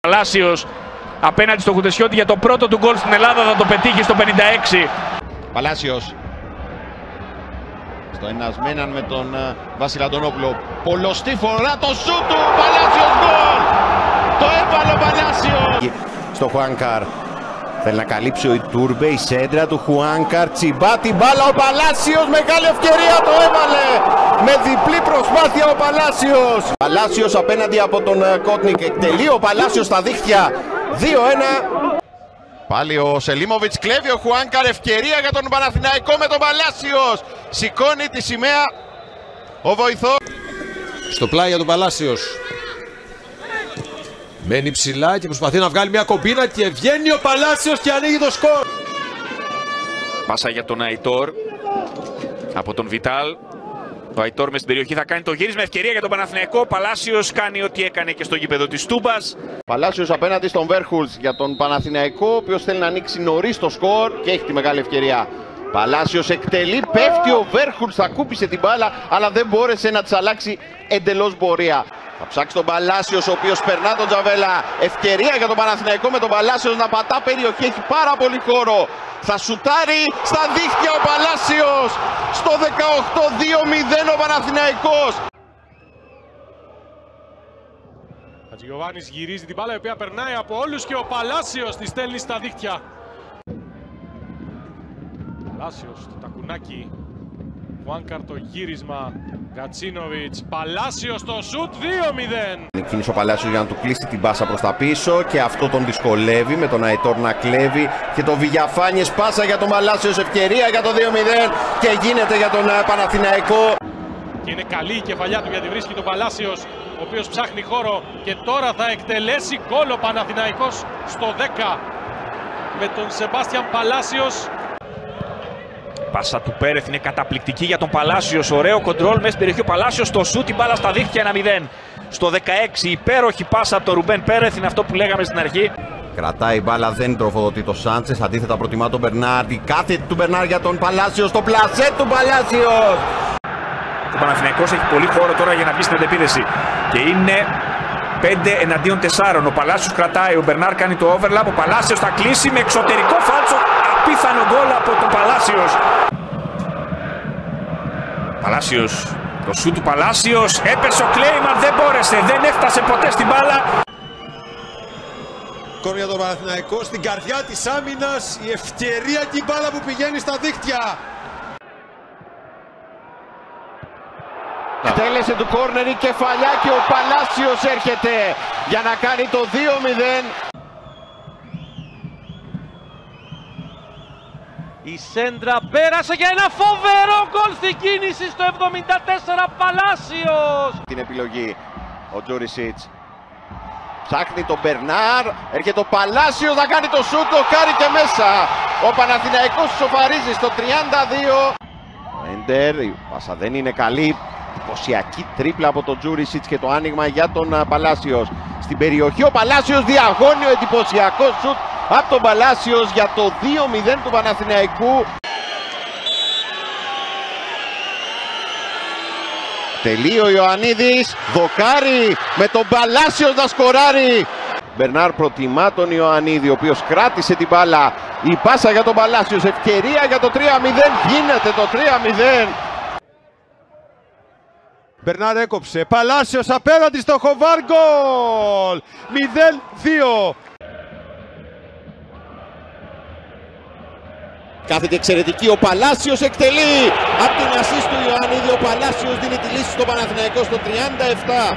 Παλάσιος απέναντι στο Χουτεσιώτη για το πρώτο του γκολ στην Ελλάδα, θα το πετύχει στο 56. Παλάσιος στο ενασμέναν με τον Βασίλη Αντωνόπουλο. Πολλωστή φορά το σούτ του, Παλάσιος γκολ! Το έβαλε ο Παλάσιος! Στο Χουάνκαρ. Θέλει να καλύψει ο Ιτούρμπε, η σέντρα του Χουάνκαρ, τσιμπά την μπάλα ο Παλάσιος, μεγάλη ευκαιρία, το έβαλε! Με διπλή προσπάθεια ο Παλάσιος! Παλάσιος απέναντι από τον Κότνικ, εκτελεί ο Παλάσιος στα δίχτυα, 2-1. Πάλι ο Σελίμοβιτς κλέβει, ο Χουάνκαρ, ευκαιρία για τον Παναθηναϊκό με τον Παλάσιος. Σηκώνει τη σημαία ο βοηθός. Στο πλάι για τον Παλάσιος. Μένει ψηλά και προσπαθεί να βγάλει μια κομπίνα και βγαίνει ο Παλάσιος και ανοίγει το σκορ. Πάσα για τον Αϊτόρ από τον Βιτάλ. Ο Αϊτόρ μες στην περιοχή θα κάνει το γύρισμα, ευκαιρία για τον Παναθηναϊκό. Ο Παλάσιος κάνει ό,τι έκανε και στο γήπεδο της Τούμπας. Παλάσιος απέναντι στον Βέρχουλς για τον Παναθηναϊκό, ο οποίος θέλει να ανοίξει νωρίς το σκορ και έχει τη μεγάλη ευκαιρία. Παλάσιος εκτελεί, πέφτει ο Βέρχουλς, θα κούπησε την μπάλα, αλλά δεν μπόρεσε να της αλλάξει εντελώς πορεία. Θα ψάξει τον Παλάσιος, ο οποίος περνά τον Τζαβέλα. Ευκαιρία για τον Παναθηναϊκό με τον Παλάσιος να πατά περιοχή, έχει πάρα πολύ χώρο. Θα σουτάρει στα δίχτυα ο Παλάσιος. Στο 18, 2-0 ο Παναθηναϊκός. Χατζηγιοβάνης γυρίζει την μπάλα, η οποία περνάει από όλους και ο Παλάσιος τη στέλνει στα δίχτυα. Παλάσιος, το τακουνάκι. Χουάνκαρ το γύρισμα. Γκατσίνοβιτς, Παλάσιος το σουτ, 2-0. Κίνησε ο Παλάσιος για να του κλείσει την πάσα προς τα πίσω και αυτό τον δυσκολεύει με τον Αϊτόρ να κλέβει και το Βηγιαφάνιες, πάσα για τον Παλάσιος, ευκαιρία για το 2-0 και γίνεται για τον Παναθηναϊκό. Και είναι καλή η κεφαλιά του γιατί βρίσκει τον Παλάσιος, ο οποίος ψάχνει χώρο και τώρα θα εκτελέσει γκολ ο Παναθηναϊκός στο 10 με τον Σεμπάστιαν Παλάσιος. Πάσα του Πέρεθ είναι καταπληκτική για τον Παλάσιος. Ωραίο κοντρόλ μέσα στην περιοχή. Ο Παλάσιος στο σούτ, την μπάλα στα δίχτυα, 1-0. Στο 16, υπέροχη πάσα από τον Ρουμπέν Πέρεθ, είναι αυτό που λέγαμε στην αρχή. Κρατάει η μπάλα, δεν τροφοδοτεί το Σάντσες. Αντίθετα, προτιμά τον Μπερνάρ. Η κάθετη του Μπερνάρ για τον Παλάσιο. Στο πλασέ του Παλάσιος. Ο Παναθηναϊκός έχει πολύ χώρο τώρα για να μπει στην αντεπίδεση. Και είναι 5 εναντίον 4. Ο Παλάσιος κρατάει, ο Μπερνάρ κάνει το overlap. Ο Παλάσιος θα κλείσει με εξωτερικό φάλτσο. Απίθανο γκολ από τον Παλάσιος. Παλάσιος, το σούτ του Παλάσιος. Έπεσε ο Κλέιμαν, δεν μπόρεσε, δεν έφτασε ποτέ στην μπάλα. Γκολ για τον Παναθηναϊκό στην καρδιά της άμυνας. Η ευκαιρία και η μπάλα που πηγαίνει στα δίχτυα. Τέλεσε του κόρνερ η κεφαλιά και ο Παλάσιος έρχεται για να κάνει το 2-0. Η σέντρα πέρασε για ένα φοβερό γκολ στην κίνηση στο 74, Παλάσιος. Την επιλογή ο Τζούρισιτς ψάχνει τον Μπερνάρ, έρχεται ο Παλάσιος να κάνει το σούτ, το κάνει και μέσα. Ο Παναθηναϊκός σοφαρίζει στο 32. Ο Έντερ, η πάσα δεν είναι καλή. Εντυπωσιακή τρίπλα από τον Τζούρισιτς και το άνοιγμα για τον Παλάσιος. Στην περιοχή ο Παλάσιος, διαγώνιο εντυπωσιακό σουτ από τον Παλάσιος για το 2-0 του Παναθηναϊκού. Τελεί ο Ιωαννίδης, δοκάρι με τον Παλάσιος να σκοράρει. Μπερνάρ προτιμά τον Ιωαννίδη, ο οποίος κράτησε την μπάλα. Η πάσα για τον Παλάσιος, ευκαιρία για το 3-0, γίνεται το 3-0. Μπερνάρ έκοψε, Παλάσιος απέναντι στο Χοβάρ, γκολ! 0-2. Κάθεται εξαιρετική, ο Παλάσιος εκτελεί. Από την ασίστ του Ιωαννίδη ο Παλάσιος δίνει τη λύση στο Παναθηναϊκό στο 37.